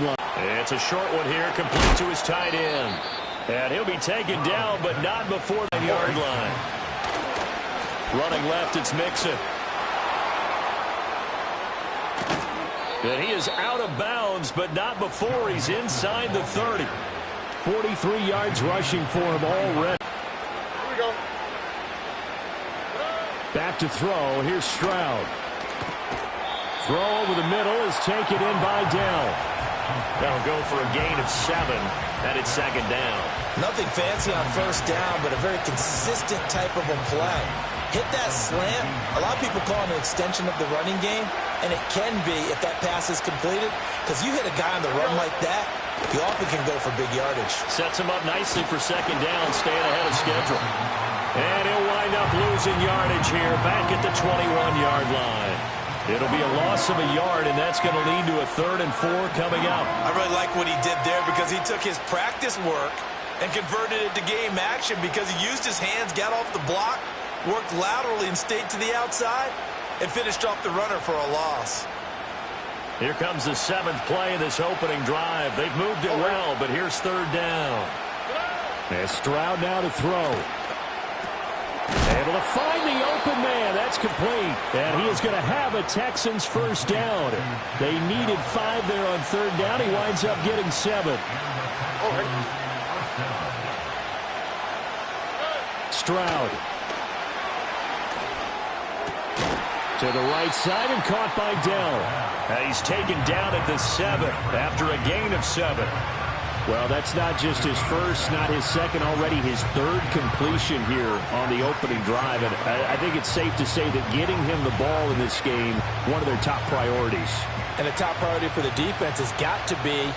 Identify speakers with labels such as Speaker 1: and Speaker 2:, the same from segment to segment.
Speaker 1: line.
Speaker 2: It's a short one here, complete to his tight end. And he'll be taken down, but not before the 9-yard line. Running left, it's Mixon. And he is out of bounds, but not before he's inside the 30.
Speaker 1: 43 yards rushing for him already.
Speaker 3: Here we go.
Speaker 1: Back to throw. Here's Stroud. Throw over the middle is taken in by Dell.
Speaker 2: That'll go for a gain of 7, and it's second down.
Speaker 4: Nothing fancy on first down, but a very consistent type of a play. Hit that slant. A lot of people call it an extension of the running game, and it can be if that pass is completed, because you hit a guy on the run like that, he often can go for big yardage.
Speaker 2: Sets him up nicely for second down, staying ahead of schedule. And he'll wind up losing yardage here, back at the 21-yard line. It'll be a loss of a yard, and that's going to lead to a 3rd and 4 coming up.
Speaker 4: I really like what he did there because he took his practice work and converted it to game action because he used his hands, got off the block, worked laterally and stayed to the outside, and finished off the runner for a loss.
Speaker 2: Here comes the 7th play of this opening drive. They've moved it well, but here's 3rd down.
Speaker 1: And Stroud now to throw. Able to find the open man. That's complete. And he is going to have a Texans first down. They needed 5 there on 3rd down. He winds up getting 7. Stroud. To the right side and caught by Dell.
Speaker 2: And he's taken down at the 7 after a gain of 7.
Speaker 1: Well, that's not just his first, not his second, already his 3rd completion here on the opening drive. And I think it's safe to say that getting him the ball in this game, one of their top priorities.
Speaker 4: And the top priority for the defense has got to be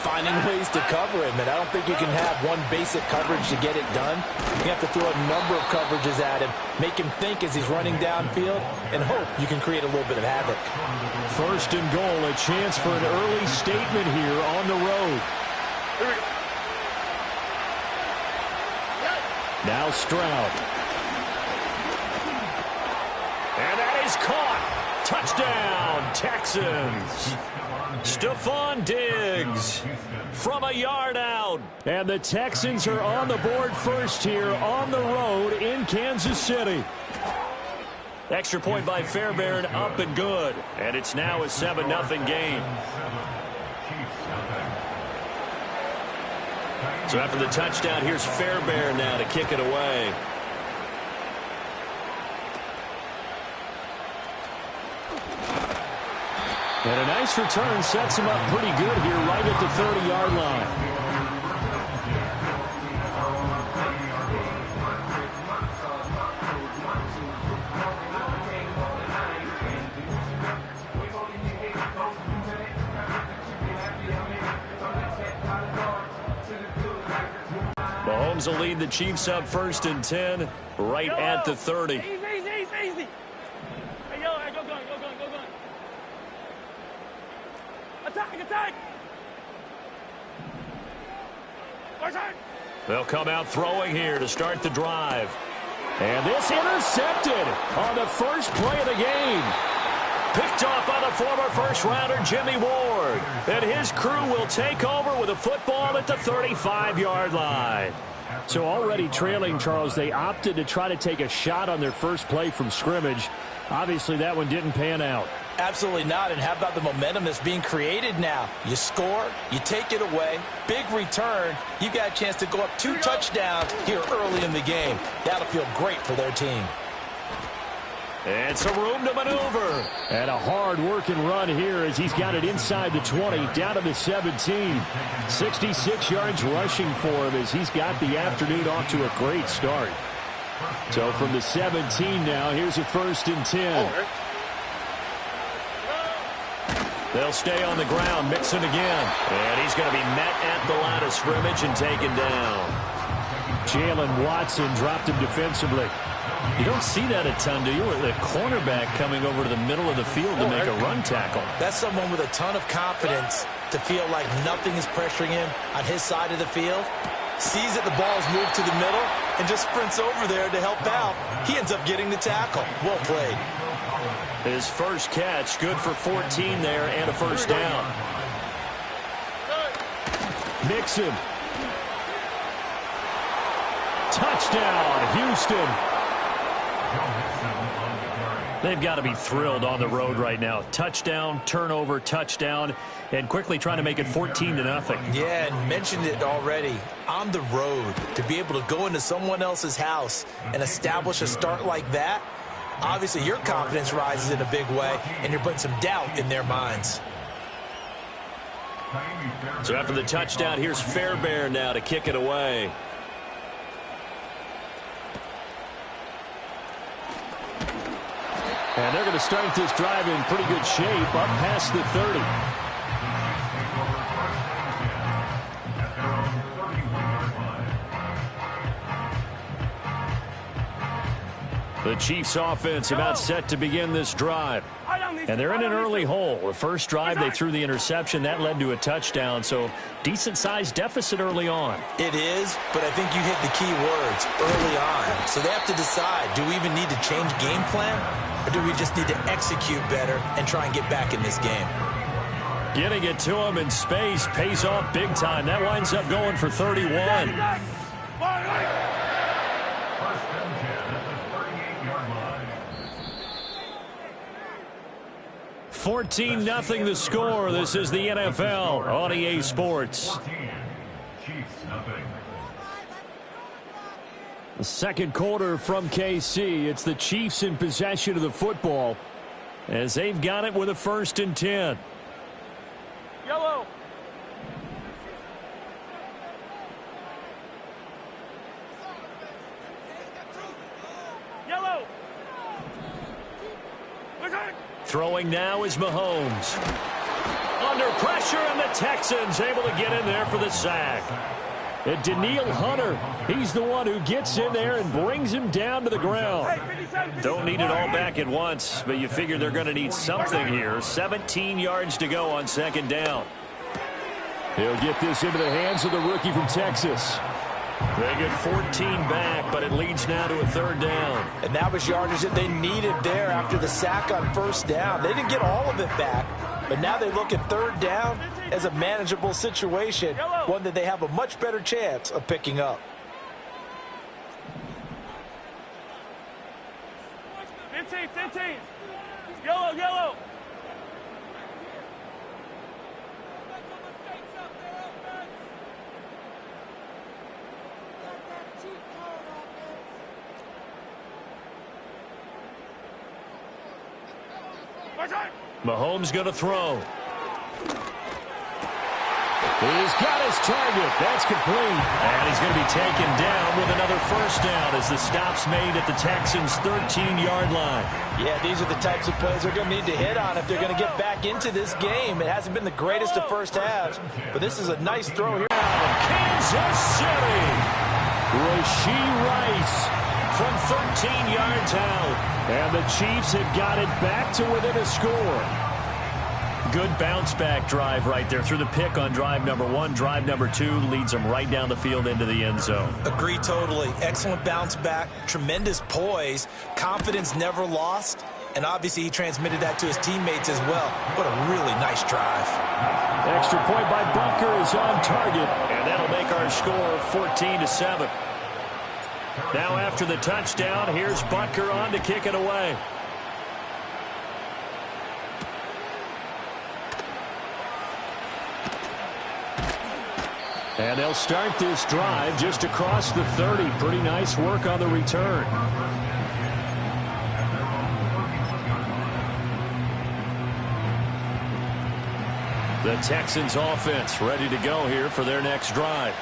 Speaker 4: finding ways to cover him. And I don't think you can have one basic coverage to get it done. You have to throw a number of coverages at him, make him think as he's running downfield, and hope you can create a little bit of havoc.
Speaker 1: 1st and goal, a chance for an early statement here on the road. Now Stroud.
Speaker 2: And that is caught. Touchdown, Texans. Stephon Diggs from a yard out.
Speaker 1: And the Texans are on the board first here on the road in Kansas City.
Speaker 2: Extra point by Fairbairn, up and good. And it's now a 7-0 game. So after the touchdown, here's Fairbairn now to kick it away.
Speaker 1: And a nice return sets him up pretty good here right at the 30-yard line.
Speaker 2: Mahomes will lead the Chiefs up 1st and 10 right at the 30.
Speaker 3: Easy. Hey, go. Attack.
Speaker 2: They'll come out throwing here to start the drive.
Speaker 1: And this intercepted on the first play of the game.
Speaker 2: Picked off by the former first-rounder Jimmy Ward. And his crew will take over with a football at the 35-yard line.
Speaker 1: So already trailing, Charles, they opted to try to take a shot on their first play from scrimmage. Obviously, that one didn't pan out.
Speaker 4: Absolutely not. And how about the momentum that's being created now? You score, you take it away, big return. You've got a chance to go up 2 touchdowns here early in the game. That'll feel great for their team.
Speaker 2: And some room to maneuver.
Speaker 1: And a hard-working run here as he's got it inside the 20, down to the 17. 66 yards rushing for him as he's got the afternoon off to a great start. So from the 17 now, here's a 1st and 10.
Speaker 2: They'll stay on the ground, Mixon again. And he's going to be met at the line of scrimmage and taken down.
Speaker 1: Jalen Watson dropped him defensively.
Speaker 2: You don't see that a ton, do you? The cornerback coming over to the middle of the field to make a run tackle.
Speaker 4: That's someone with a ton of confidence to feel like nothing is pressuring him on his side of the field. Sees that the ball's moved to the middle and just sprints over there to help out. He ends up getting the tackle. Well played.
Speaker 2: His first catch, good for 14 there and a first down.
Speaker 1: Mixon. Touchdown, Houston.
Speaker 2: They've got to be thrilled on the road right now. Touchdown, turnover, touchdown, and quickly trying to make it 14-0.
Speaker 4: Yeah, and mentioned it already. On the road, to be able to go into someone else's house and establish a start like that, obviously your confidence rises in a big way, and you're putting some doubt in their minds.
Speaker 2: So after the touchdown, here's Fairbairn now to kick it away.
Speaker 1: And they're going to start this drive in pretty good shape, up past the 30. The Chiefs offense about set to begin this drive. And they're in an early hole. The first drive, they threw the interception. That led to a touchdown, so decent-sized deficit early on.
Speaker 4: It is, but I think you hit the key words, early on. So they have to decide, do we even need to change game plan, or do we just need to execute better and try and get back in this game?
Speaker 1: Getting it to him in space pays off big time. That winds up going for 31. 14-0 the score. This is the NFL on EA Sports. The second quarter from KC. It's the Chiefs in possession of the football as they've got it with a 1st and 10.
Speaker 3: Yellow. Yellow.
Speaker 1: Throwing now is Mahomes. Under pressure, and the Texans able to get in there for the sack. And Daniil Hunter, he's the one who gets in there and brings him down to the ground. Don't need it all back at once, but you figure they're going to need something here. 17 yards to go on 2nd down. He'll get this into the hands of the rookie from Texas. They get 14 back, but it leads now to a 3rd down.
Speaker 4: And that was yardage that they needed there after the sack on 1st down. They didn't get all of it back, but now they look at 3rd down as a manageable situation, one that they have a much better chance of picking up.
Speaker 3: 15. Yellow.
Speaker 1: Mahomes going to throw. He's got his target. That's complete. And he's going to be taken down with another 1st down as the stop's made at the Texans' 13-yard line.
Speaker 4: Yeah, these are the types of plays they're going to need to hit on if they're going to get back into this game. It hasn't been the greatest of first halves, but this is a nice throw here.
Speaker 1: Kansas City. Rashee Rice from 13 yards out. And the Chiefs have got it back to within a score. Good bounce-back drive right there through the pick on drive number 1. Drive number 2 leads them right down the field into the end zone.
Speaker 4: Agree totally. Excellent bounce back, tremendous poise, confidence never lost, and obviously he transmitted that to his teammates as well. What a really nice drive.
Speaker 1: Extra point by Butker is on target, and that'll make our score 14-7. Now after the touchdown, here's Butker on to kick it away. And they'll start this drive just across the 30. Pretty nice work on the return. The Texans offense ready to go here for their next drive.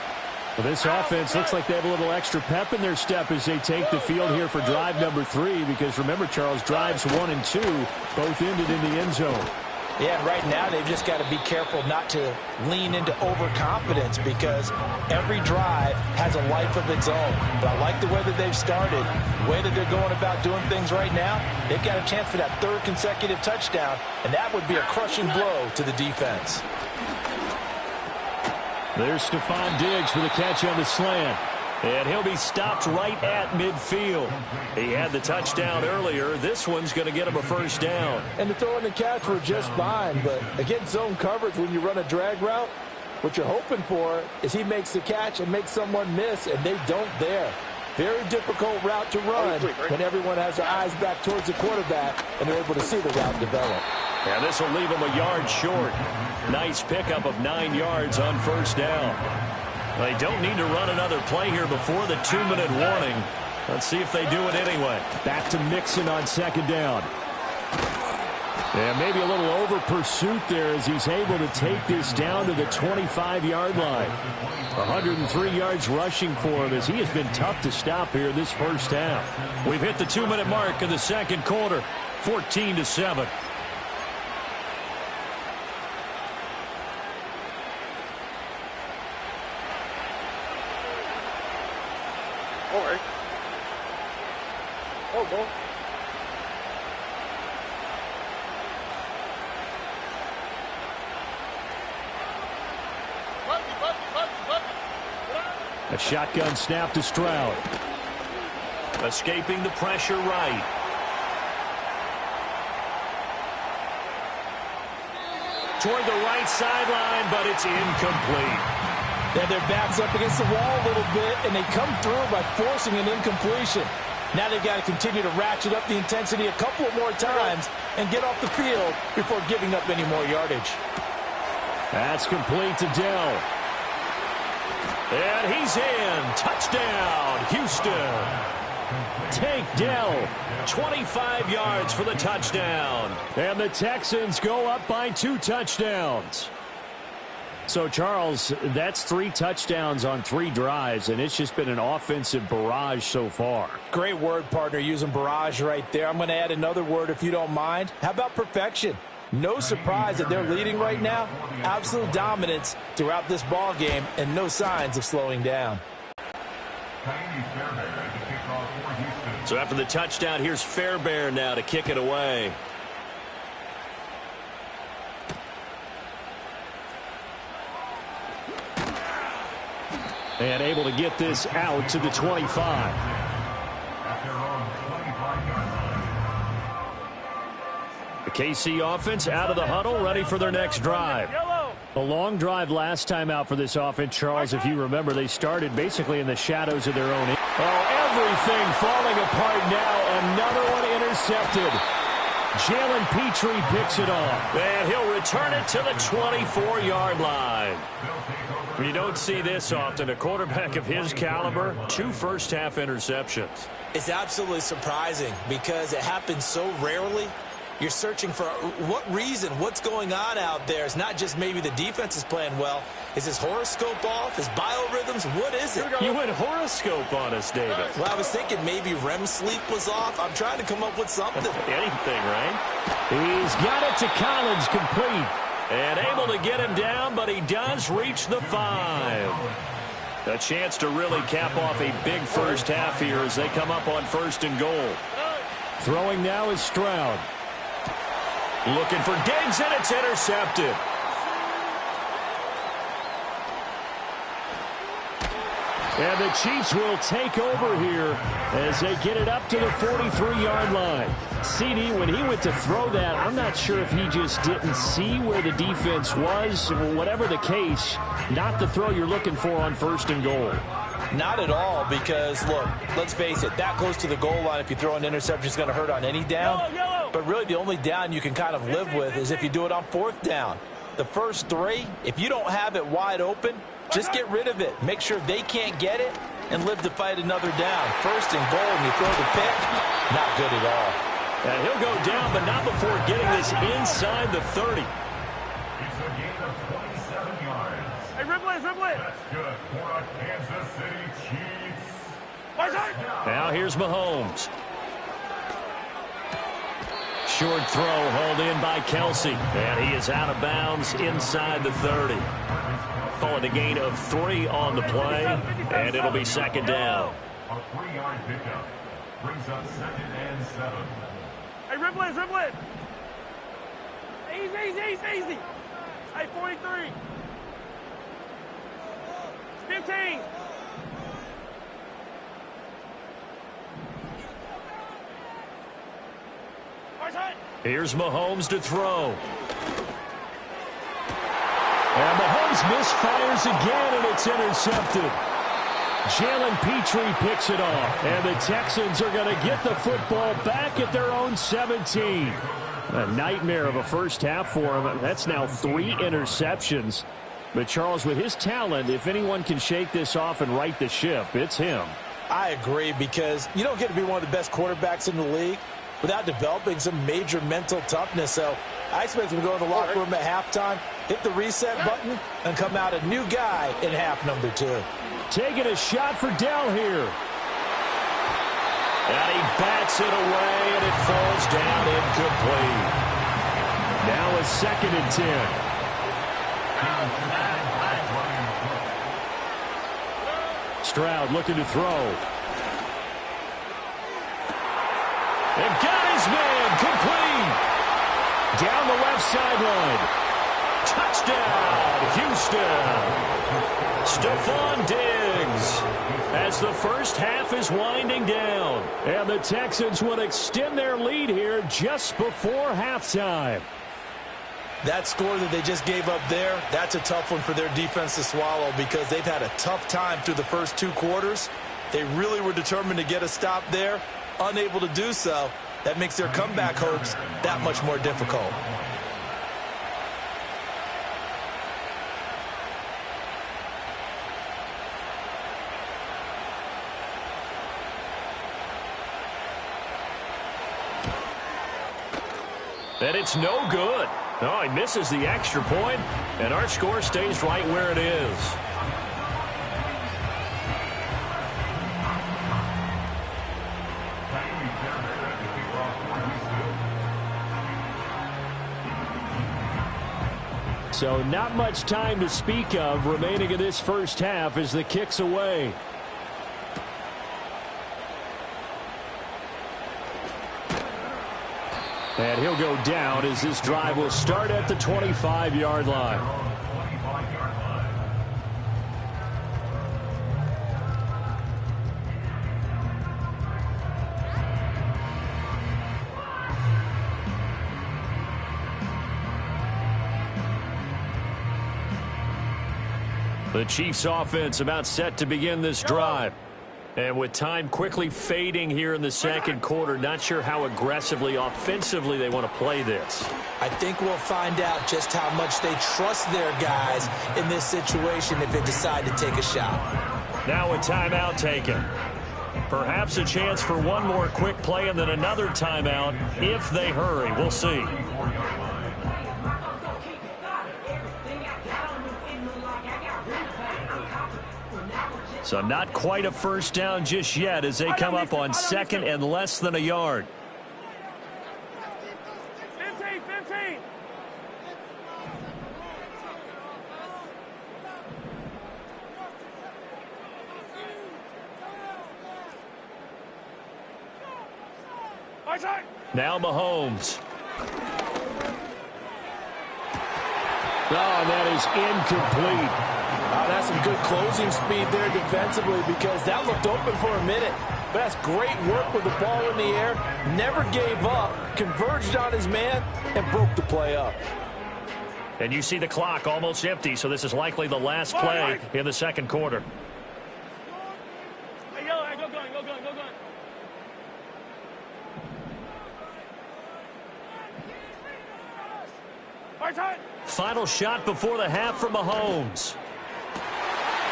Speaker 1: Well, this offense looks like they have a little extra pep in their step as they take the field here for drive number 3, because remember, Charles, drives 1 and 2 both ended in the end zone.
Speaker 4: Yeah, right now they've just got to be careful not to lean into overconfidence, because every drive has a life of its own. But I like the way that they've started, the way that they're going about doing things right now. They've got a chance for that 3rd consecutive touchdown, and that would be a crushing blow to the defense.
Speaker 1: There's Stephon Diggs for the catch on the slant. And he'll be stopped right at midfield. He had the touchdown earlier. This one's going to get him a 1st down.
Speaker 5: And the throw and the catch were just fine, but against zone coverage, when you run a drag route,
Speaker 4: What you're hoping for is he makes the catch and makes someone miss, and they don't there. Very difficult route to run when everyone has their eyes back towards the quarterback and they're able to see the route develop.
Speaker 2: And this will leave him a yard short. Nice pickup of 9 yards on first down. They don't need to run another play here before the 2-minute warning. Let's see if they do it anyway.
Speaker 1: Back to Mixon on second down. And maybe a little over pursuit there as he's able to take this down to the 25-yard line. 103 yards rushing for him as he has been tough to stop here this first half.
Speaker 2: We've hit the 2-minute mark in the second quarter. 14-7.
Speaker 3: All right. Oh, go.
Speaker 1: A shotgun snap to Stroud.
Speaker 2: Escaping the pressure right. Toward the right sideline, but it's incomplete.
Speaker 4: Then their backs up against the wall a little bit, and they come through by forcing an incompletion. Now they've got to continue to ratchet up the intensity a couple of more times and get off the field before giving up any more yardage.
Speaker 1: That's complete to Dell.
Speaker 2: And he's in. Touchdown, Houston.
Speaker 1: Tank Dell.
Speaker 2: 25 yards for the touchdown.
Speaker 1: And the Texans go up by 2 touchdowns. So, Charles, that's 3 touchdowns on 3 drives, and it's just been an offensive barrage so far.
Speaker 4: Great word, partner, using barrage right there. I'm going to add another word if you don't mind. How about perfection? No surprise that they're leading right now. Absolute dominance throughout this ball game and no signs of slowing down.
Speaker 2: So after the touchdown, here's Fairbairn now to kick it away.
Speaker 1: And able to get this out to the 25. The KC offense out of the huddle, ready for their next drive. A long drive last time out for this offense, Charles. If you remember, they started basically in the shadows of their own. Oh, everything falling apart now. Another one intercepted. Jalen Petrie picks it off.
Speaker 2: And he'll return it to the 24-yard line. You don't see this often. A quarterback of his caliber, 2 first-half interceptions.
Speaker 4: It's absolutely surprising because it happens so rarely. You're searching for what reason, what's going on out there. It's not just maybe the defense is playing well. Is his horoscope off? His biorhythms? What is it?
Speaker 2: You went horoscope on us, David.
Speaker 4: Well, I was thinking maybe REM sleep was off. I'm trying to come up with something.
Speaker 2: Anything, right?
Speaker 1: He's got it to Collins, complete.
Speaker 2: And able to get him down, but he does reach the 5. A chance to really cap off a big first half here as they come up on 1st and goal.
Speaker 1: Throwing now is Stroud.
Speaker 2: Looking for Diggs, and it's intercepted.
Speaker 1: And the Chiefs will take over here as they get it up to the 43-yard line. CD, when he went to throw that, I'm not sure if he just didn't see where the defense was. Whatever the case, not the throw you're looking for on 1st and goal.
Speaker 4: Not at all, because, look, let's face it, that goes to the goal line. If you throw an interception, it's going to hurt on any down. But really, the only down you can kind of live with is if you do it on 4th down. The first 3, if you don't have it wide open, just get rid of it. Make sure they can't get it and live to fight another down. 1st and goal, and you throw the pick, not good at all.
Speaker 2: And he'll go down, but not before getting this inside the 30.
Speaker 5: It's a gain of 27 yards.
Speaker 3: Hey, Ribble.
Speaker 5: That's good for a Kansas City Chiefs.
Speaker 2: Now here's Mahomes. Short throw hauled in by Kelsey. And he is out of bounds inside the 30. Calling a gain of 3 on the play. And it'll be 2nd down.
Speaker 5: A 3-yard pickup brings up 2nd and 7.
Speaker 3: Hey, Ribble. Easy. Hey, 43. 15.
Speaker 2: Here's Mahomes to throw.
Speaker 1: And Mahomes misfires again, and it's intercepted. Jalen Petrie picks it off, and the Texans are going to get the football back at their own 17. A nightmare of a first half for him. That's now 3 interceptions. But, Charles, with his talent, if anyone can shake this off and right the ship, it's him.
Speaker 4: I agree, because you don't get to be one of the best quarterbacks in the league without developing some major mental toughness. So I expect him to go in the locker room at halftime, hit the reset button, and come out a new guy in half number 2.
Speaker 1: Taking a shot for Dell here.
Speaker 2: And he bats it away, and it falls down incomplete.
Speaker 1: Now a 2nd and 10. Stroud looking to throw.
Speaker 2: And got his man complete.
Speaker 1: Down the left sideline.
Speaker 2: Touchdown, Houston. Stephon Diggs,
Speaker 1: as the first half is winding down. And the Texans will extend their lead here just before halftime.
Speaker 4: That score that they just gave up there, that's a tough one for their defense to swallow, because they've had a tough time through the first 2 quarters. They really were determined to get a stop there, unable to do so. That makes their comeback hopes that much more difficult.
Speaker 2: And it's no good. Oh, he misses the extra point, and our score stays right where it is.
Speaker 1: So not much time to speak of remaining in this first half as the kick's away. And he'll go down as this drive will start at the 25-yard line. The Chiefs offense about set to begin this drive. And with time quickly fading here in the second quarter, not sure how aggressively, offensively they want to play this.
Speaker 4: I think we'll find out just how much they trust their guys in this situation if they decide to take a shot.
Speaker 2: Now a timeout taken. Perhaps a chance for one more quick play and then another timeout if they hurry. We'll see. So not quite a first down just yet as they come up on 2nd and less than a yard.
Speaker 3: 15.
Speaker 2: Now Mahomes.
Speaker 1: Oh, that is incomplete.
Speaker 4: That's some good closing speed there defensively, because that looked open for a minute. But that's great work with the ball in the air. Never gave up, converged on his man, and broke the play up.
Speaker 2: And you see the clock almost empty, so this is likely the last play in the second quarter.
Speaker 3: Hey, yellow, go gun.
Speaker 2: Final shot before the half from Mahomes.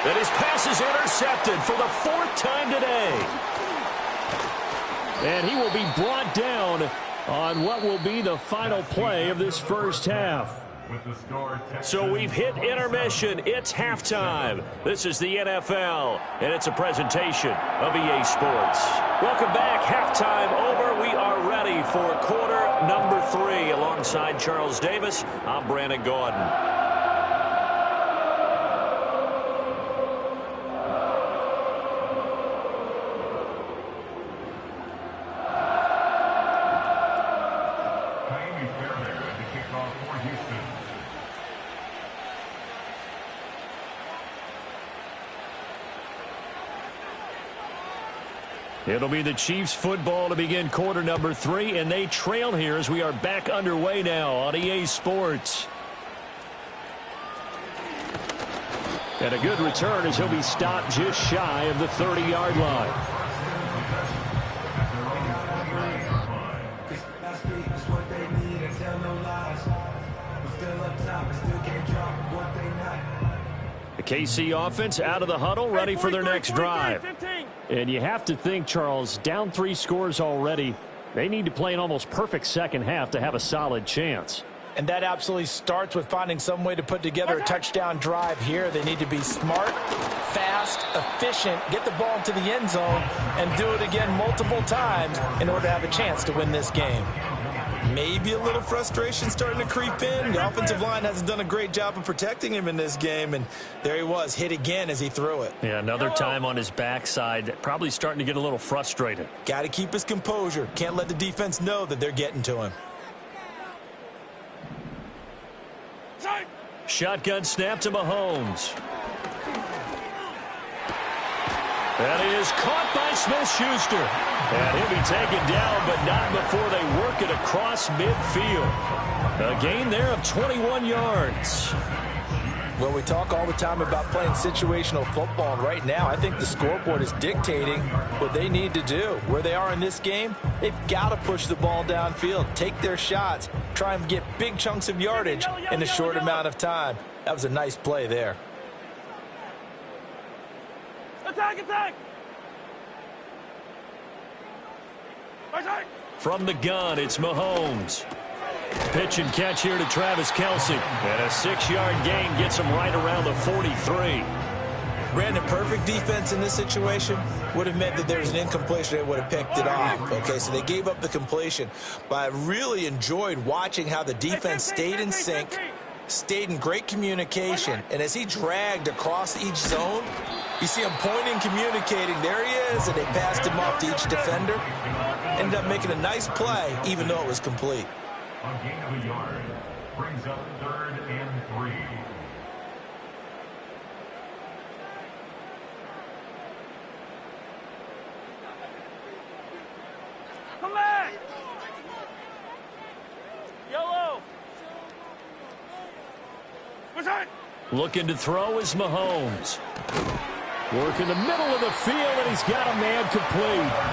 Speaker 2: And his pass is intercepted for the 4th time today.
Speaker 1: And he will be brought down on what will be the final play of this first half.
Speaker 2: So we've hit intermission. It's halftime. This is the NFL, and it's a presentation of EA Sports. Welcome back. Halftime over. We are ready for quarter number 3. Alongside Charles Davis, I'm Brandon Gordon.
Speaker 1: It'll be the Chiefs football to begin quarter number 3, and they trail here as we are back underway now on EA Sports. And a good return as he'll be stopped just shy of the 30-yard line. The KC offense out of the huddle, ready for their next drive. And you have to think, Charles, down 3 scores already. They need to play an almost perfect second half to have a solid chance.
Speaker 4: And that absolutely starts with finding some way to put together a touchdown drive here. They need to be smart, fast, efficient, get the ball into the end zone, and do it again multiple times in order to have a chance to win this game. Maybe a little frustration starting to creep in. The offensive line hasn't done a great job of protecting him in this game, and there he was, hit again as he threw it.
Speaker 2: Yeah, another time on his backside, probably starting to get a little frustrated.
Speaker 4: Got to keep his composure. Can't let the defense know that they're getting to him.
Speaker 2: Shotgun snap to Mahomes. That is caught by Smith-Schuster. And he'll be taken down, but not before they work it across midfield. A gain there of 21 yards.
Speaker 4: Well, we talk all the time about playing situational football, and right now I think the scoreboard is dictating what they need to do. Where they are in this game, they've got to push the ball downfield, take their shots, try and get big chunks of yardage in a short amount of time. That was a nice play there.
Speaker 3: Attack, attack!
Speaker 2: From the gun, it's Mahomes. Pitch and catch here to Travis Kelce. And a 6-yard gain gets him right around the 43.
Speaker 4: Brandon, perfect defense in this situation would have meant that there was an incompletion. They would have picked it off. Okay, so they gave up the completion. But I really enjoyed watching how the defense stayed in sync, stayed in great communication. And as he dragged across each zone, you see him pointing, communicating. There he is, and they passed him off to each defender. Ended up making a nice play, even though it was complete.
Speaker 5: A gain of a yard brings up 3rd and 3.
Speaker 3: Come back! Yellow!
Speaker 2: Looking to throw is Mahomes.
Speaker 1: Work in the middle of the field, and he's got a man complete.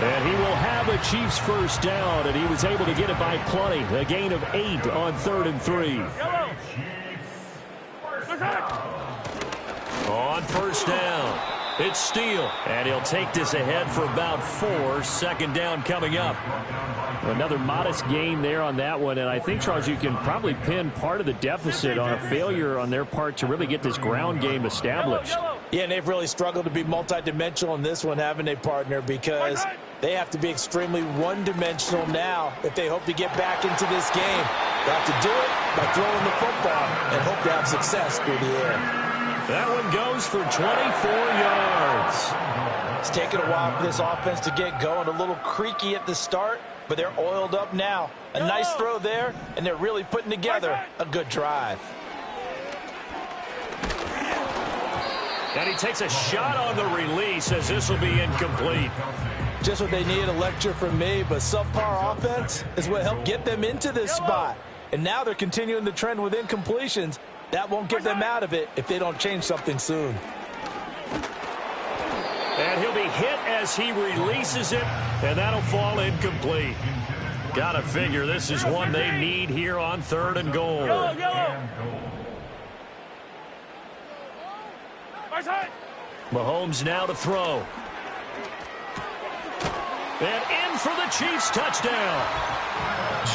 Speaker 1: And he will have a Chiefs first down, and he was able to get it by plenty. A gain of 8 on 3rd and 3.
Speaker 3: Yellow!
Speaker 2: On first down, it's Steele. And he'll take this ahead for about 4. 2nd down coming up.
Speaker 1: Another modest gain there on that one, and I think, Charles, you can probably pin part of the deficit on a failure on their part to really get this ground game established.
Speaker 4: Yeah, and they've really struggled to be multidimensional in this one, haven't they, partner? Because they have to be extremely one-dimensional now if they hope to get back into this game. They have to do it by throwing the football and hope to have success through the air.
Speaker 2: That one goes for 24 yards.
Speaker 4: It's taken a while for this offense to get going. A little creaky at the start, but they're oiled up now. A nice throw there, and they're really putting together a good drive.
Speaker 2: And he takes a shot on the release as this will be incomplete.
Speaker 4: Just what they need, a lecture from me, but subpar offense is what helped get them into this spot. And now they're continuing the trend with incompletions. That won't get them out of it if they don't change something soon.
Speaker 2: And he'll be hit as he releases it, and that'll fall incomplete. Gotta figure this is one they need here on 3rd and goal. Mahomes now to throw. And in for the Chiefs touchdown.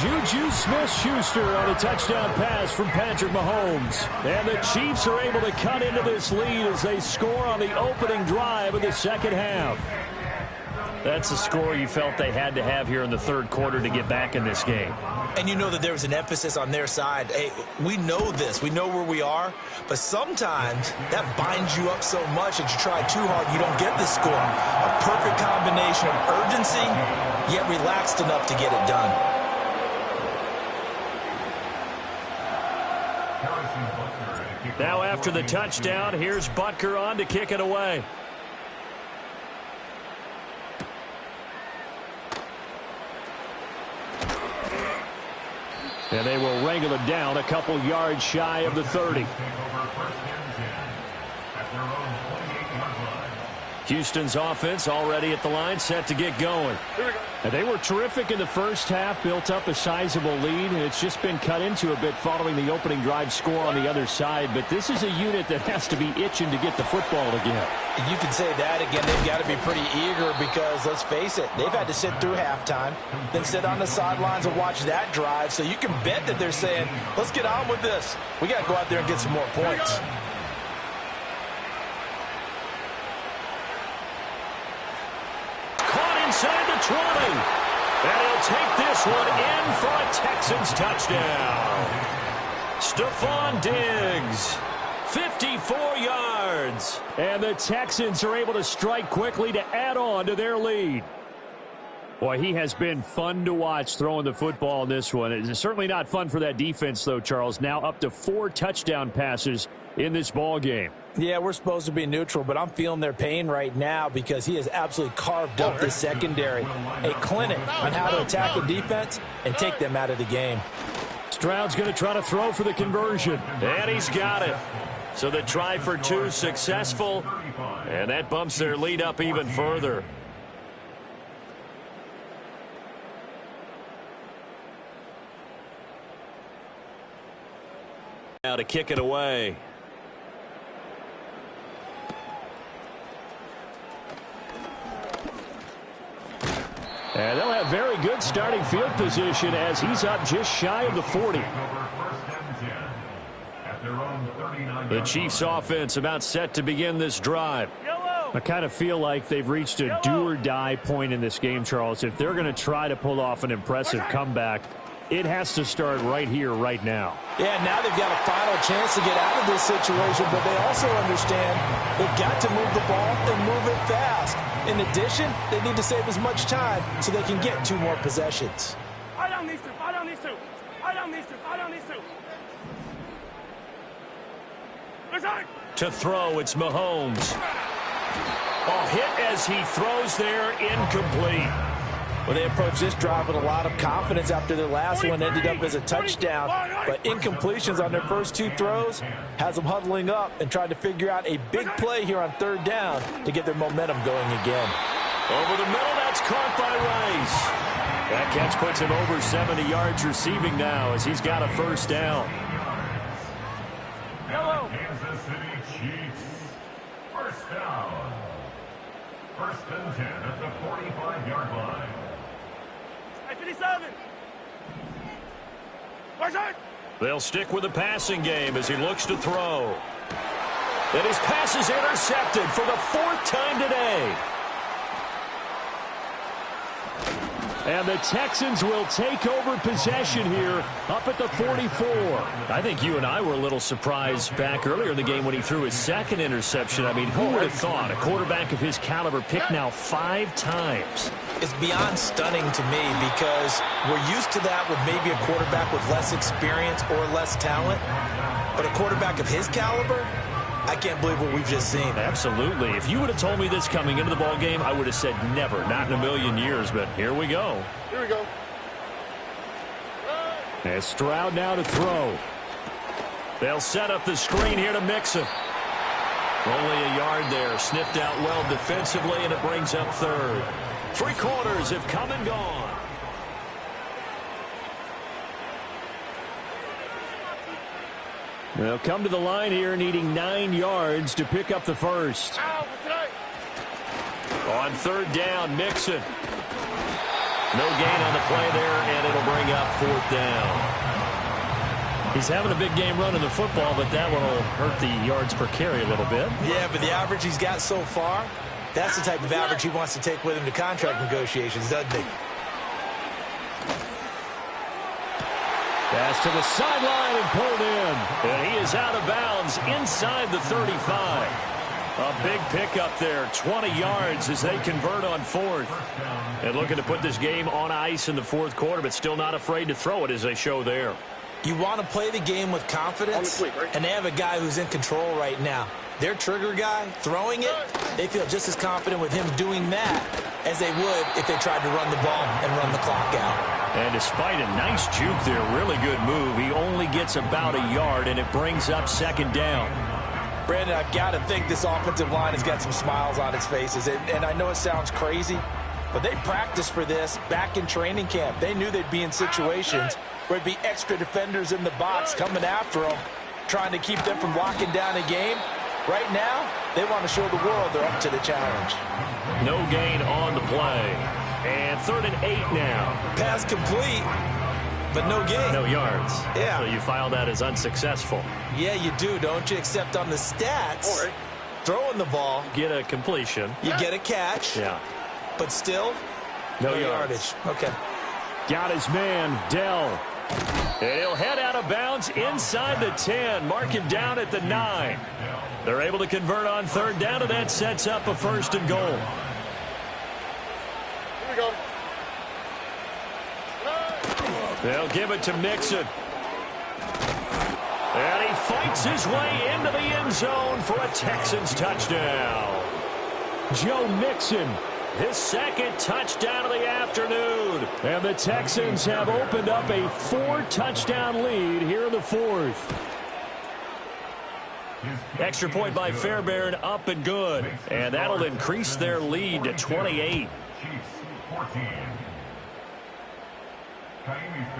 Speaker 1: Juju Smith-Schuster on a touchdown pass from Patrick Mahomes. And the Chiefs are able to cut into this lead as they score on the opening drive of the second half.
Speaker 2: That's a score you felt they had to have here in the 3rd quarter to get back in this game.
Speaker 4: And you know that there was an emphasis on their side. Hey, we know this. We know where we are. But sometimes that binds you up so much that you try too hard, you don't get the score. A perfect combination of urgency, yet relaxed enough to get it done.
Speaker 2: Now after the touchdown, here's Butker on to kick it away.
Speaker 1: And they will wrangle it down a couple yards shy of the 30.
Speaker 2: Houston's offense already at the line, set to get going.
Speaker 1: And they were terrific in the first half, built up a sizable lead, and it's just been cut into a bit following the opening drive score on the other side. But this is a unit that has to be itching to get the football again.
Speaker 4: You can say that again. They've got to be pretty eager because, let's face it, they've had to sit through halftime, then sit on the sidelines and watch that drive. So you can bet that they're saying, let's get on with this. We got to go out there and get some more points.
Speaker 2: Inside the 20. And he'll take this one in for a Texans touchdown. Stephon Diggs, 54 yards.
Speaker 1: And the Texans are able to strike quickly to add on to their lead. Boy, he has been fun to watch throwing the football in this one. It's certainly not fun for that defense, though, Charles. Now up to 4 touchdown passes in this ball game.
Speaker 4: Yeah, we're supposed to be neutral, but I'm feeling their pain right now because he has absolutely carved up the secondary. A clinic on how to attack a defense and take them out of the game.
Speaker 1: Stroud's going to try to throw for the conversion.
Speaker 2: And he's got it. So the try for 2 successful, and that bumps their lead up even further. Now to kick it away.
Speaker 1: And they'll have very good starting field position as he's up just shy of the 40.
Speaker 2: The Chiefs offense about set to begin this drive.
Speaker 1: I kind of feel like they've reached a do-or-die point in this game, Charles. If they're going to try to pull off an impressive comeback, it has to start right here, right now.
Speaker 4: Yeah, now they've got a final chance to get out of this situation, but they also understand they've got to move the ball and move it fast. In addition, they need to save as much time so they can get 2 more possessions.
Speaker 3: I don't need to. I don't need to. I don't need to. I don't need to. Return.
Speaker 2: To throw, it's Mahomes. A hit as he throws there, incomplete.
Speaker 4: Well, they approached this drive with a lot of confidence after their last one ended up as a touchdown. But incompletions on their first 2 throws has them huddling up and trying to figure out a big play here on 3rd down to get their momentum going again.
Speaker 2: Over the middle, that's caught by Rice. That catch puts him over 70 yards receiving now as he's got a 1st down.
Speaker 3: Yellow.
Speaker 5: Kansas City Chiefs. 1st down. 1st and 10 at the 45-yard line.
Speaker 3: 57.
Speaker 2: They'll stick with the passing game as he looks to throw. And his pass is intercepted for the 4th time today.
Speaker 1: And the Texans will take over possession here up at the 44.
Speaker 2: I think you and I were a little surprised back earlier in the game when he threw his 2nd interception. I mean, who would have thought a quarterback of his caliber picked now 5 times?
Speaker 4: It's beyond stunning to me because we're used to that with maybe a quarterback with less experience or less talent. But a quarterback of his caliber, I can't believe what we've just seen.
Speaker 2: Absolutely. If you would have told me this coming into the ball game, I would have said never, not in a million years. But here we go.
Speaker 3: Here we go.
Speaker 1: And Stroud now to throw.
Speaker 2: They'll set up the screen here to Mixon. Only a yard there. Sniffed out well defensively, and it brings up 3rd. 3 quarters have come and gone.
Speaker 1: They'll come to the line here needing 9 yards to pick up the 1st.
Speaker 2: On 3rd down, Mixon. No gain on the play there, and it'll bring up 4th down.
Speaker 1: He's having a big game running the football, but that one will hurt the yards per carry a little bit.
Speaker 4: Yeah, but the average he's got so far, that's the type of average he wants to take with him to contract negotiations, doesn't he?
Speaker 1: Pass to the sideline and pulled in.
Speaker 2: And he is out of bounds inside the 35. A big pickup there, 20 yards as they convert on 4th. And looking to put this game on ice in the 4th quarter, but still not afraid to throw it as they show there.
Speaker 4: You want to play the game with confidence, and they have a guy who's in control right now. Their trigger guy, throwing it, they feel just as confident with him doing that as they would if they tried to run the ball and run the clock out.
Speaker 2: And despite a nice juke there, really good move, he only gets about a yard, and it brings up 2nd down.
Speaker 4: Brandon, I've got to think this offensive line has got some smiles on its faces. And I know it sounds crazy, but they practiced for this back in training camp. They knew they'd be in situations where there'd be extra defenders in the box coming after them, trying to keep them from locking down a game. Right now, they want to show the world they're up to the challenge.
Speaker 2: No gain on the play. And 3rd and 8 now.
Speaker 4: Pass complete, but no gain.
Speaker 2: No yards.
Speaker 4: Yeah.
Speaker 2: So you file that as unsuccessful.
Speaker 4: Yeah, you do, don't you? Except on the stats, throwing the ball,
Speaker 2: Get a completion.
Speaker 4: you get a catch,
Speaker 2: Yeah.
Speaker 4: but still,
Speaker 2: No
Speaker 4: yardage. Okay.
Speaker 1: Got his man, Dell.
Speaker 2: And he'll head out of bounds inside the 10. Mark him down at the 9. They're able to convert on 3rd down, and that sets up a 1st and goal.
Speaker 3: Here we go.
Speaker 2: They'll give it to Mixon. And he fights his way into the end zone for a Texans touchdown.
Speaker 1: Joe Mixon.
Speaker 2: His 2nd touchdown of the afternoon.
Speaker 1: And the Texans have opened up a 4-touchdown lead here in the 4th.
Speaker 2: Extra point by Fairbairn, up and good. And that'll increase their lead to 28.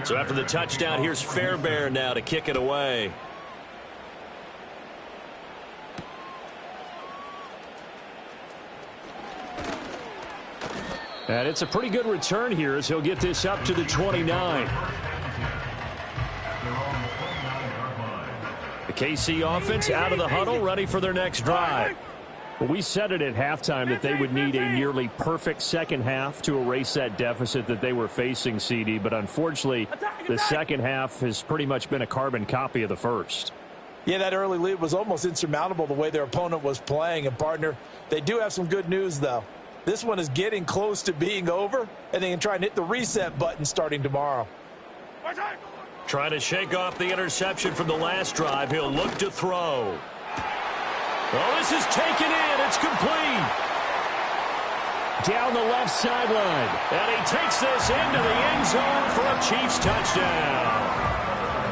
Speaker 2: So after the touchdown, here's Fairbairn now to kick it away.
Speaker 1: And it's a pretty good return here as he'll get this up to the 29.
Speaker 2: The KC offense out of the huddle, ready for their next drive.
Speaker 1: We said it at halftime that they would need a nearly perfect second half to erase that deficit that they were facing, CD. But unfortunately, the second half has pretty much been a carbon copy of the first.
Speaker 4: Yeah, that early lead was almost insurmountable the way their opponent was playing. And, partner, they do have some good news, though. This one is getting close to being over, and they can try and hit the reset button starting tomorrow.
Speaker 2: Trying to shake off the interception from the last drive. He'll look to throw. Oh, this is taken in. It's complete.
Speaker 1: Down the left sideline.
Speaker 2: And he takes this into the end zone for a Chiefs touchdown.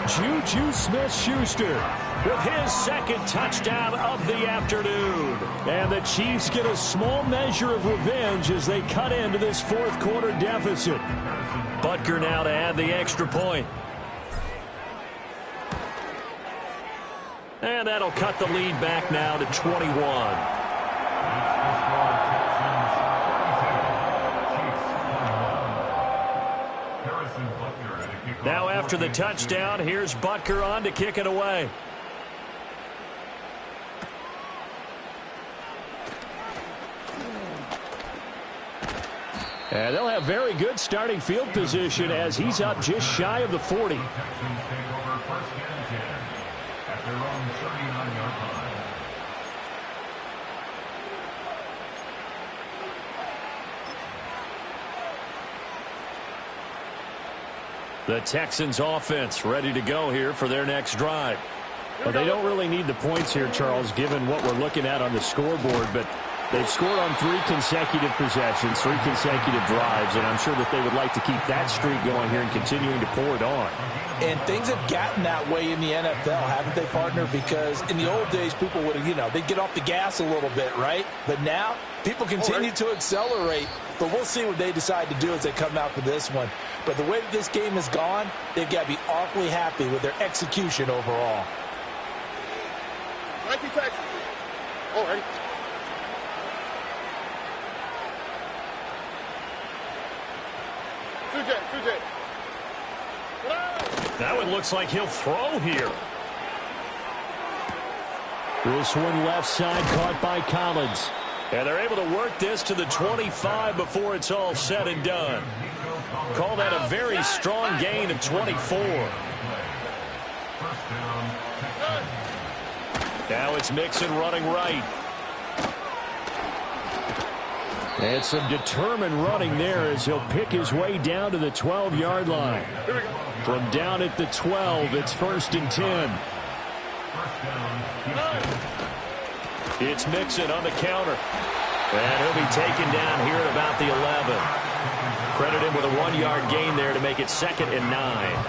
Speaker 1: Juju Smith-Schuster
Speaker 2: With his 2nd touchdown of the afternoon.
Speaker 1: And the Chiefs get a small measure of revenge as they cut into this 4th quarter deficit.
Speaker 2: Butker now to add the extra point. And that'll cut the lead back now to 21. Now after the touchdown, here's Butker on to kick it away.
Speaker 1: And they'll have very good starting field position as he's up just shy of the 40.
Speaker 2: The Texans offense ready to go here for their next drive.
Speaker 1: Well, they don't really need the points here, Charles, given what we're looking at on the scoreboard, but they've scored on 3 consecutive possessions, 3 consecutive drives, and I'm sure that they would like to keep that streak going here and continuing to pour it on.
Speaker 4: And things have gotten that way in the NFL, haven't they, partner? Because in the old days, people would have, they'd get off the gas a little bit, right? But now, people continue to accelerate. But we'll see what they decide to do as they come out for this one. But the way that this game has gone, they've got to be awfully happy with their execution overall.
Speaker 3: 19 Texans. Oh, ready? Two J.
Speaker 2: That one looks like he'll throw here.
Speaker 1: This one left side caught by Collins.
Speaker 2: And they're able to work this to the 25 before it's all said and done. Call that a very strong gain of 24. Now it's Mixon running right.
Speaker 1: And some determined running there as he'll pick his way down to the 12-yard line. From down at the 12, it's 1st and 10.
Speaker 2: It's Mixon on the counter. And he'll be taken down here at about the 11. Credit him with a 1-yard gain there to make it 2nd and 9.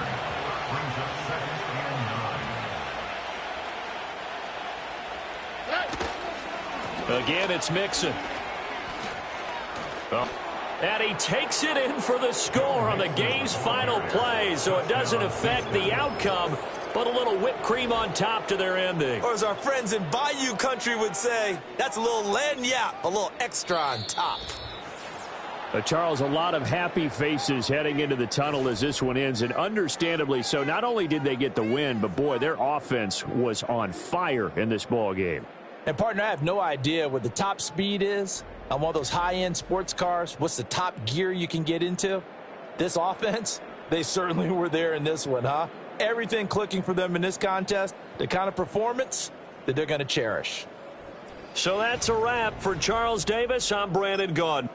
Speaker 2: Again, it's Mixon. And he takes it in for the score on the game's final play, so it doesn't affect the outcome, but a little whipped cream on top to their ending.
Speaker 4: Or as our friends in Bayou country would say, that's a little lagniappe, a little extra on top.
Speaker 1: Charles, a lot of happy faces heading into the tunnel as this one ends, and understandably so. Not only did they get the win, but, boy, their offense was on fire in this ball game.
Speaker 4: And, partner, I have no idea what the top speed is on one of those high-end sports cars. What's the top gear you can get into? This offense, they certainly were there in this one, huh? Everything clicking for them in this contest, the kind of performance that they're going to cherish.
Speaker 2: So that's a wrap for Charles Davis. I'm Brandon Gaudin.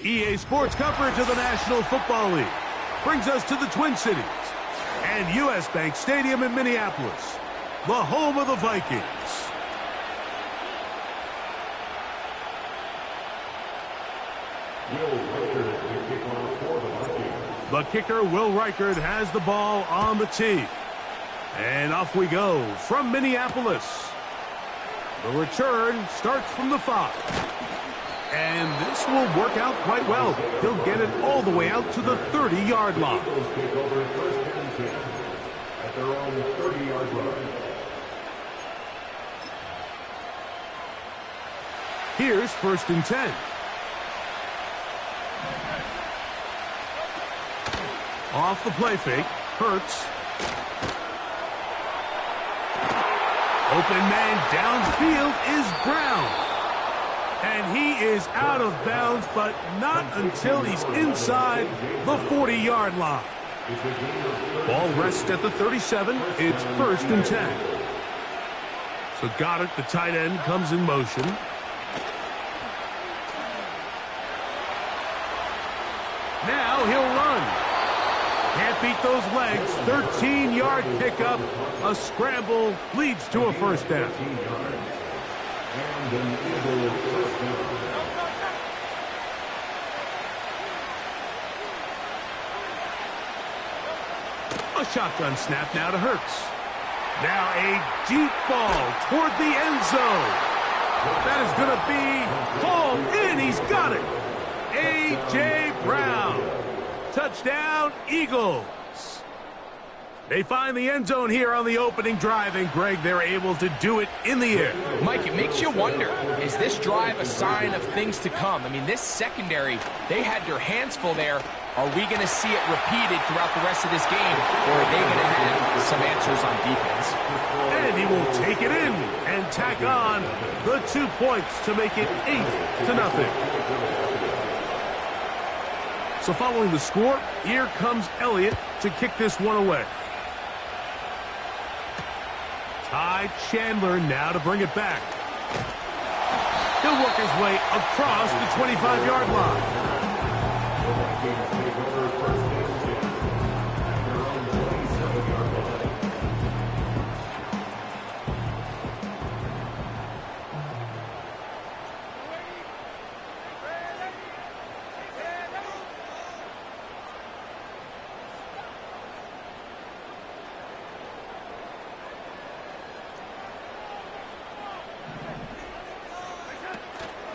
Speaker 6: EA Sports coverage of the National Football League brings us to the Twin Cities and U.S. Bank Stadium in Minneapolis, the home of the Vikings. The kicker, Will Reichard, has the ball on the tee. And off we go from Minneapolis. The return starts from the 5. And this will work out quite well. He'll get it all the way out to the 30-yard line. At their own 30-yard line. Here's 1st and 10. Off the play fake, Hurts. Open man downfield is Brown. And he is out of bounds, but not until he's inside the 40-yard line. Ball rests at the 37. It's 1st and 10. So Goddard, the tight end, comes in motion. Now he'll run. Can't beat those legs. 13-yard pickup. A scramble leads to a 1st down. A shotgun snap now to Hurts. Now a deep ball toward the end zone. That is going to be hauled in. He's got it. A.J. Brown. Touchdown, Eagles. They find the end zone here on the opening drive, and, Greg, they're able to do it in the air.
Speaker 7: Mike, it makes you wonder, is this drive a sign of things to come? I mean, this secondary, they had their hands full there. Are we going to see it repeated throughout the rest of this game, or are they going to have some answers on defense?
Speaker 6: And he will take it in and tack on the 2 points to make it 8-0. So following the score, here comes Elliott to kick this one away. Ty Chandler now to bring it back. He'll work his way across the 25-yard line.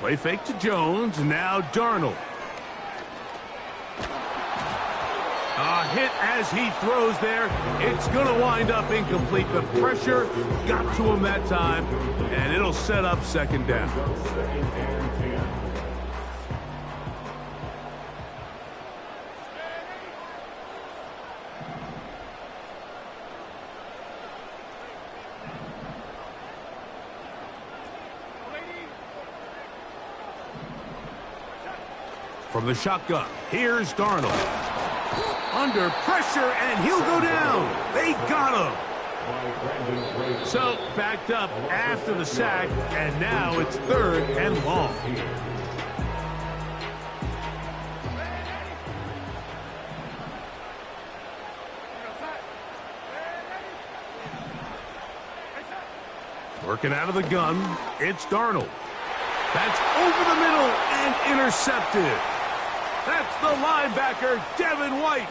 Speaker 6: Play fake to Jones, now Darnold. A hit as he throws there. It's going to wind up incomplete. The pressure got to him that time, and it'll set up 2nd down. From the shotgun, here's Darnold. Under pressure, and he'll go down. They got him. So, backed up after the sack, and now it's 3rd and long. Working out of the gun, it's Darnold. That's over the middle and intercepted. That's the linebacker, Devin White.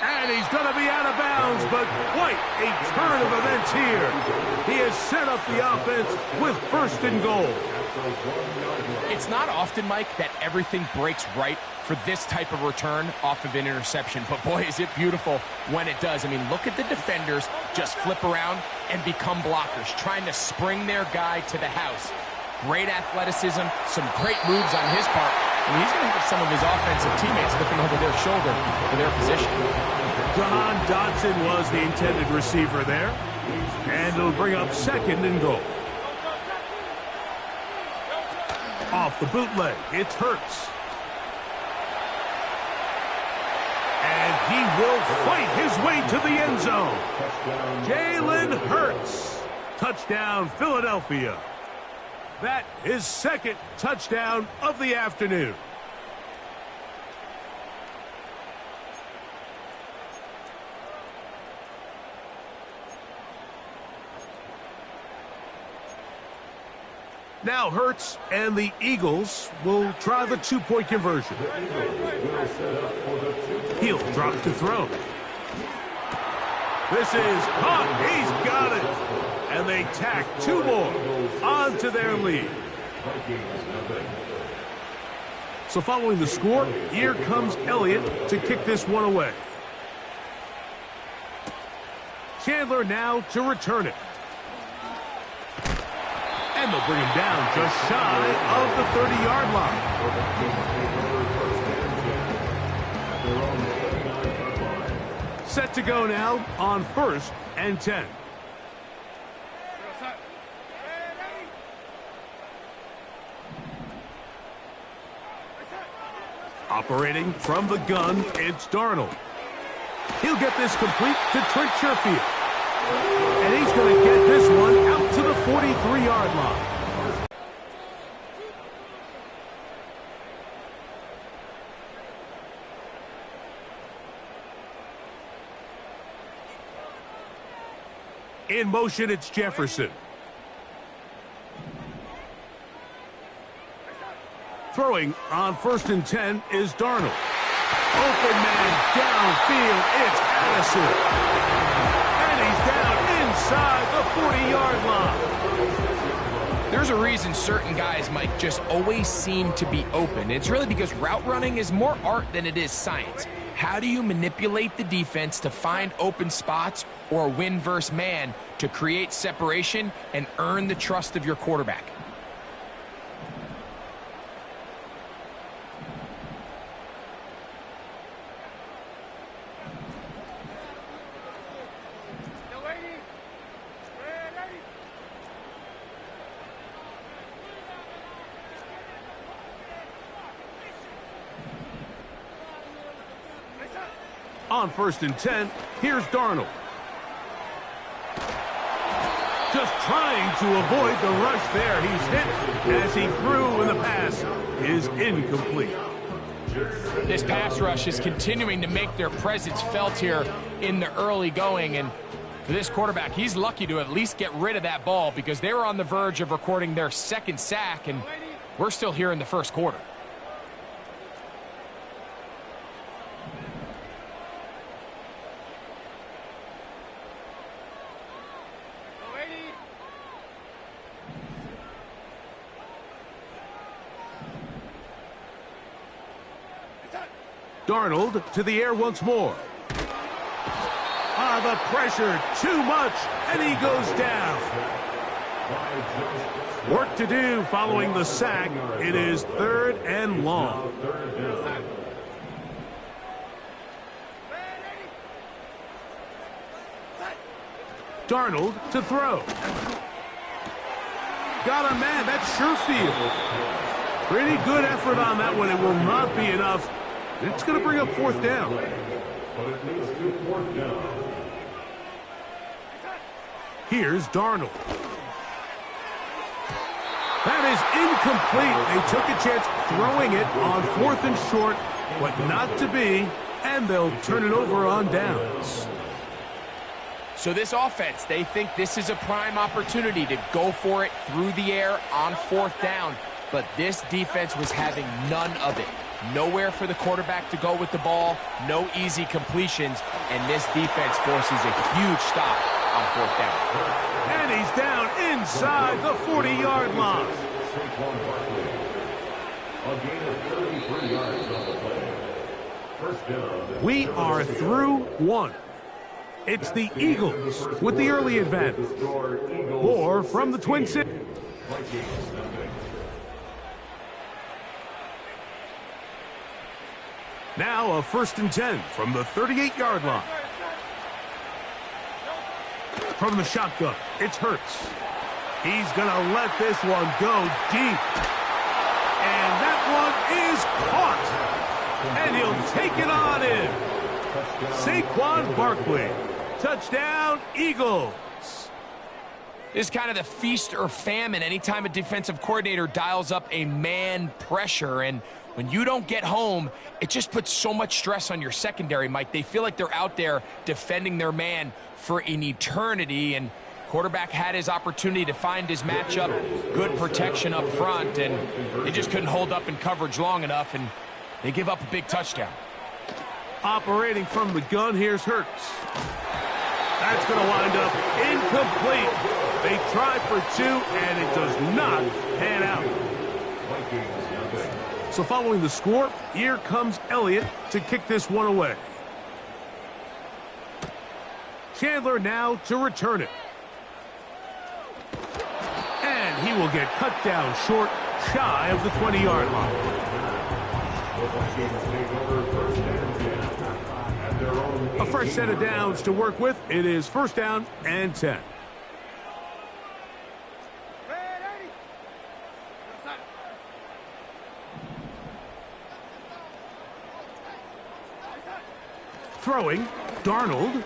Speaker 6: And he's going to be out of bounds, but White, a turn of events here. He has set up the offense with 1st and goal.
Speaker 7: It's not often, Mike, that everything breaks right for this type of return off of an interception. But boy, is it beautiful when it does. I mean, look at the defenders just flip around and become blockers, trying to spring their guy to the house. Great athleticism, some great moves on his part. And he's going to have some of his offensive teammates looking over their shoulder for their position.
Speaker 6: John Dodson was the intended receiver there. And it'll bring up 2nd and goal. Off the bootleg, it's Hurts. And he will fight his way to the end zone. Jalen Hurts. Touchdown, Philadelphia. That is 2nd touchdown of the afternoon. Now Hurts and the Eagles will try the 2-point conversion. He'll drop to throw. This is caught. He's got it. And they tack 2 more onto their lead. So following the score, here comes Elliott to kick this one away. Chandler now to return it. And they'll bring him down just shy of the 30-yard line. Set to go now on 1st and 10. Operating from the gun, it's Darnold. He'll get this complete to Trent Sherfield. And he's going to get this one out to the 43-yard line. In motion, it's Jefferson. Throwing on 1st and 10 is Darnold. Open man downfield, it's Addison. And he's down inside the 40-yard line.
Speaker 7: There's a reason certain guys, Mike, just always seem to be open. It's really because route running is more art than it is science. How do you manipulate the defense to find open spots or win versus man to create separation and earn the trust of your quarterback?
Speaker 6: On 1st and 10, here's Darnold. Just trying to avoid the rush there. He's hit as he threw, and the pass is incomplete.
Speaker 7: This pass rush is continuing to make their presence felt here in the early going. And for this quarterback, he's lucky to at least get rid of that ball because they were on the verge of recording their 2nd sack, and we're still here in the 1st quarter.
Speaker 6: Darnold to the air once more. The pressure, too much, and he goes down. Work to do following the sack. It is 3rd and long. Darnold to throw. Got a man, that's Sherfield. Pretty good effort on that one. It will not be enough. It's going to bring up fourth down.
Speaker 5: But it leads to fourth down.
Speaker 6: Here's Darnold. That is incomplete. They took a chance throwing it on 4th and short, but not to be, and they'll turn it over on downs.
Speaker 7: So this offense, they think this is a prime opportunity to go for it through the air on 4th down, but this defense was having none of it. Nowhere for the quarterback to go with the ball, no easy completions, and this defense forces a huge stop on 4th down.
Speaker 6: And he's down inside the 40-yard line.
Speaker 5: A gain of 33 yards on the play. First down.
Speaker 6: We are through one. It's the Eagles with the early advantage. More from the Twin Cities. Now a 1st and 10 from the 38-yard line. From the shotgun, it's Hurts. He's going to let this one go deep. And that one is caught. And he'll take it on in. Saquon Barkley. Touchdown, Eagles.
Speaker 7: This is kind of the feast or famine anytime a defensive coordinator dials up a man pressure. And when you don't get home, it just puts so much stress on your secondary, Mike. They feel like they're out there defending their man for an eternity, and quarterback had his opportunity to find his matchup, good protection up front, and they just couldn't hold up in coverage long enough, and they give up a big touchdown.
Speaker 6: Operating from the gun, here's Hurts. That's going to wind up incomplete. They try for 2, and it does not pan out. So following the score, here comes Elliott to kick this one away. Chandler now to return it. And he will get cut down short, shy of the 20-yard line. A fresh set of downs to work with. It is 1st down and 10. Throwing, Darnold.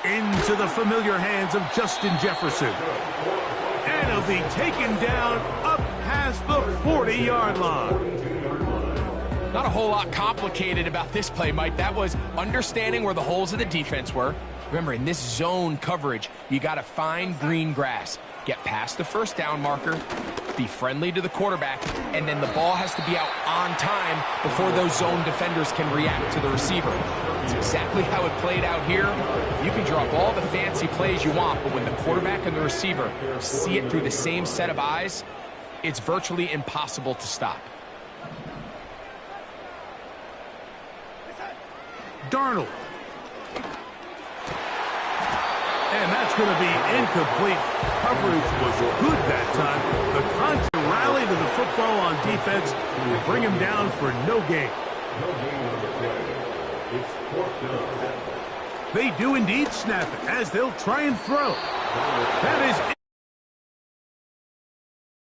Speaker 6: Into the familiar hands of Justin Jefferson. And he'll be taken down up past the 40-yard line.
Speaker 7: Not a whole lot complicated about this play, Mike. That was understanding where the holes of the defense were. Remember, in this zone coverage, you got to find green grass. Get past the 1st down marker, be friendly to the quarterback, and then the ball has to be out on time before those zone defenders can react to the receiver. It's exactly how it played out here. You can draw up all the fancy plays you want, but when the quarterback and the receiver see it through the same set of eyes, it's virtually impossible to stop.
Speaker 6: Darnold. And that's going to be incomplete. Coverage was good that time. The Contra rally to the football on defense and bring him down for no gain. They do indeed snap it as they'll try and throw. That is